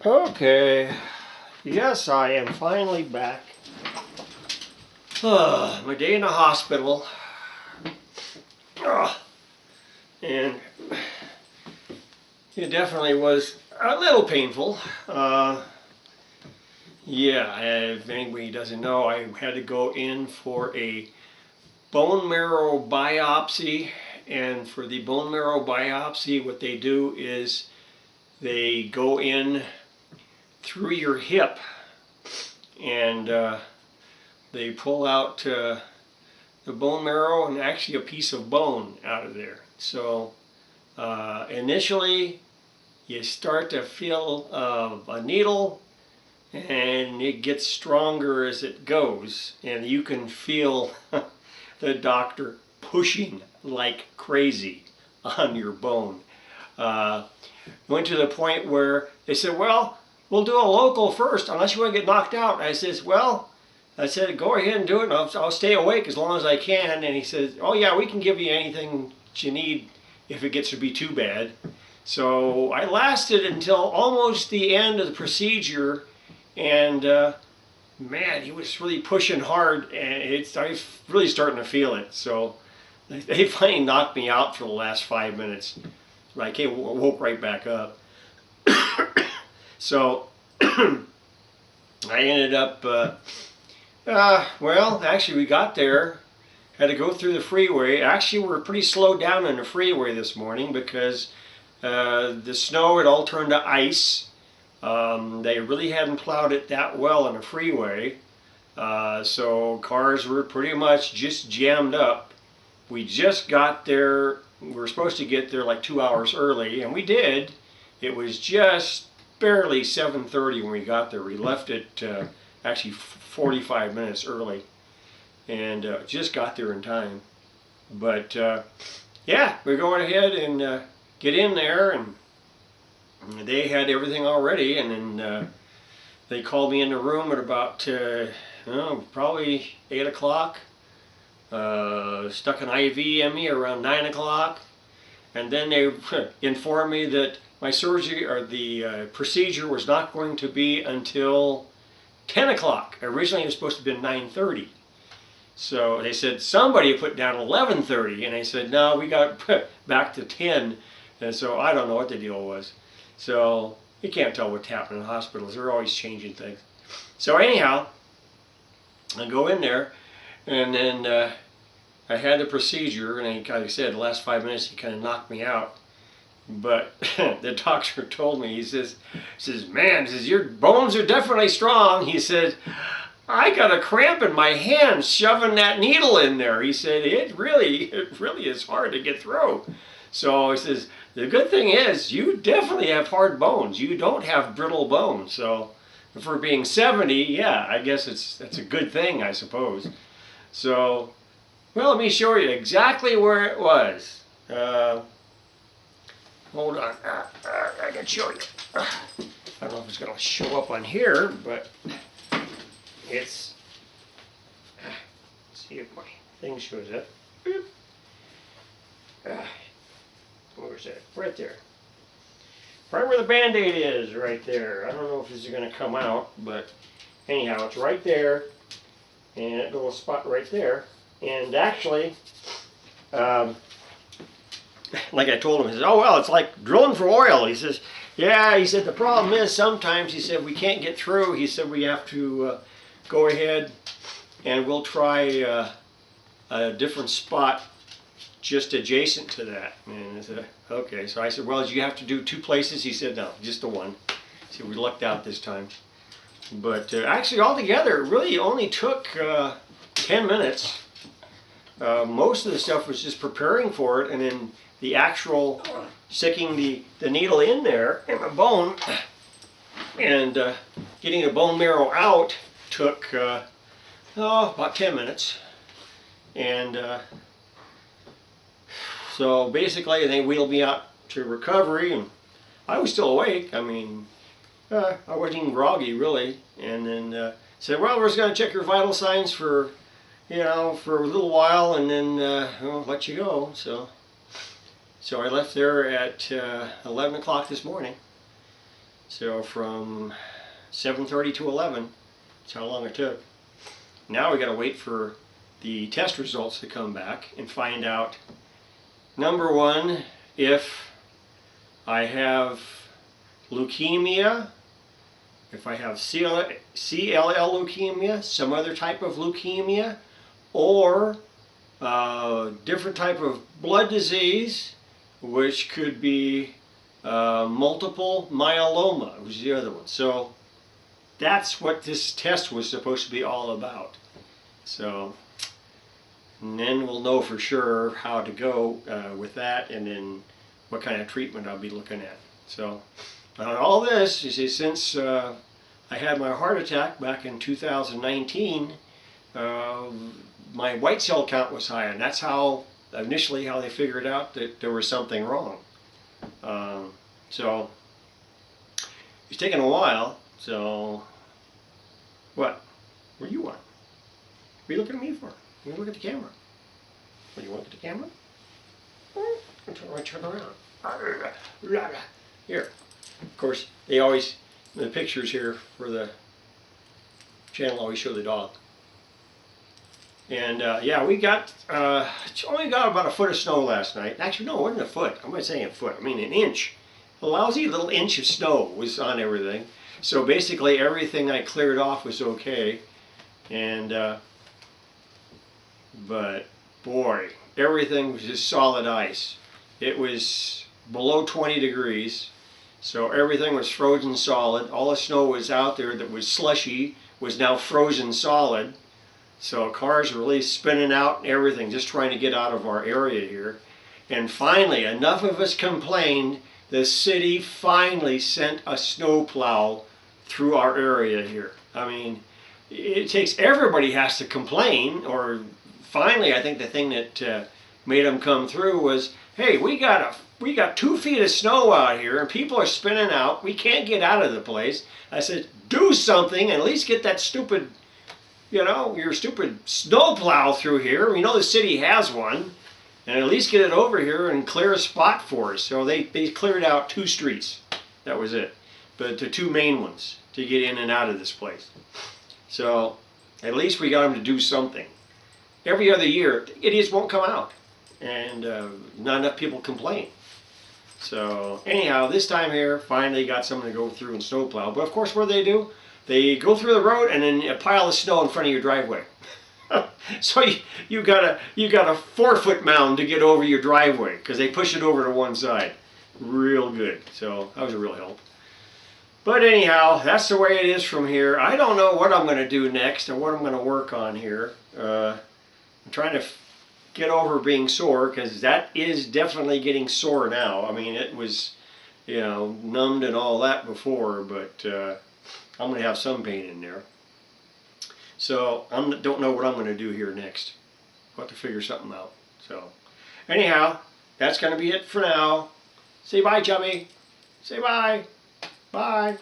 Okay, yes, I am finally back. My day in the hospital. And it definitely was a little painful. Yeah, if anybody doesn't know, I had to go in for a bone marrow biopsy. And for the bone marrow biopsy, what they do is they go in through your hip and they pull out the bone marrow and actually a piece of bone out of there. So initially you start to feel a needle, and it gets stronger as it goes, and you can feel the doctor pushing like crazy on your bone. Went to the point where they said, well, we'll do a local first unless you want to get knocked out. And I said, go ahead and do it, and I'll stay awake as long as I can. And he said, oh yeah, we can give you anything that you need if it gets to be too bad. So I lasted until almost the end of the procedure, and man, he was really pushing hard, and I was really starting to feel it. So they finally knocked me out for the last 5 minutes. I woke right back up. So I ended up, well, actually we got there, had to go through the freeway. Actually, we're pretty slowed down on the freeway this morning because the snow had all turned to ice. They really hadn't plowed it that well on the freeway. So cars were pretty much just jammed up. We just got there. We were supposed to get there like 2 hours early, and we did. It was just barely 7:30 when we got there. We left it actually 45 minutes early, and just got there in time. But yeah, we're going ahead and get in there, and they had everything already, and then they called me in the room at about probably 8 o'clock. Stuck an IV in me around 9 o'clock, and then they informed me that my surgery, or the procedure, was not going to be until 10 o'clock. Originally it was supposed to have been 9:30. So they said somebody put down 11:30, and I said no, we got back to 10. And so I don't know what the deal was. So you can't tell what's happening in hospitals. They're always changing things. So anyhow, I go in there, and then I had the procedure, and like I said, the last 5 minutes he kind of knocked me out. But the doctor told me, he says, man, your bones are definitely strong. He said, I got a cramp in my hand shoving that needle in there. He said, it really is hard to get through. So he says, the good thing is you definitely have hard bones. You don't have brittle bones. So for being 70, yeah, I guess that's a good thing, I suppose. So, well, let me show you exactly where it was. Hold on, I can show you. I don't know if it's going to show up on here, but it's, let's see if my thing shows up. Where's that? Right there. Right where the Band-Aid is, right there. I don't know if this is going to come out, but anyhow, it's right there, and a little spot right there. And actually, like I told him, he says, oh, well, it's like drilling for oil. He says, yeah, he said, the problem is sometimes, he said, we can't get through. He said, we have to go ahead and we'll try a different spot just adjacent to that. And I said, okay. So I said, well, did you have to do 2 places? He said, no, just the one. So we lucked out this time. But actually, altogether, it really only took 10 minutes. Most of the stuff was just preparing for it, and then the actual sticking the needle in there in the bone and getting the bone marrow out took about 10 minutes. And so basically they wheeled me out to recovery, and I was still awake. I mean, I wasn't even groggy really. And then said, well, we're just going to check your vital signs for for a little while, and then we'll let you go. So I left there at 11 o'clock this morning. So from 7:30 to 11, that's how long it took. Now we got to wait for the test results to come back and find out, number one, if I have leukemia, if I have CLL leukemia, some other type of leukemia, or different type of blood disease, which could be multiple myeloma, which is the other one. So that's what this test was supposed to be all about. So, and then we'll know for sure how to go with that, and then what kind of treatment I'll be looking at. So, on all this, you see, since I had my heart attack back in 2019, my white cell count was high, and that's how initially how they figured out that there was something wrong. So it's taken a while. So what? What do you want? What are you looking at me for? You look at the camera. What do you want at the camera? Turn around. Here. Of course, they always, the pictures here for the channel always show the dog. And yeah, we got, only got about a foot of snow last night. Actually, no, it wasn't a foot. I'm not saying a foot. I mean an inch. A lousy little inch of snow was on everything. So basically everything I cleared off was okay. And, but boy, everything was just solid ice. It was below 20 degrees. So everything was frozen solid. All the snow was out there that was slushy was now frozen solid. So cars were really spinning out and everything, just trying to get out of our area here. And finally, enough of us complained, the city finally sent a snowplow through our area here. I mean, it takes, everybody has to complain, or finally I think the thing that made them come through was, hey, we got 2 feet of snow out here and people are spinning out. We can't get out of the place. I said, do something and at least get that stupid, you know, your stupid snowplow through here. We know the city has one, and at least get it over here and clear a spot for us. So they cleared out 2 streets. That was it. But the 2 main ones to get in and out of this place. So at least we got them to do something. Every other year, idiots won't come out, and not enough people complain. So anyhow, this time here, finally got someone to go through and snowplow. But of course, what do? They go through the road and then a pile of snow in front of your driveway. So you got a 4-foot mound to get over your driveway because they push it over to one side. Real good. So that was a real help. But anyhow, that's the way it is from here. I don't know what I'm going to do next or what I'm going to work on here. I'm trying to get over being sore, because that is definitely getting sore now. I mean, it was, you know, numbed and all that before, but I'm going to have some pain in there. So I don't know what I'm going to do here next. I'll have to figure something out. So anyhow, that's going to be it for now. Say bye, chubby. Say bye. Bye.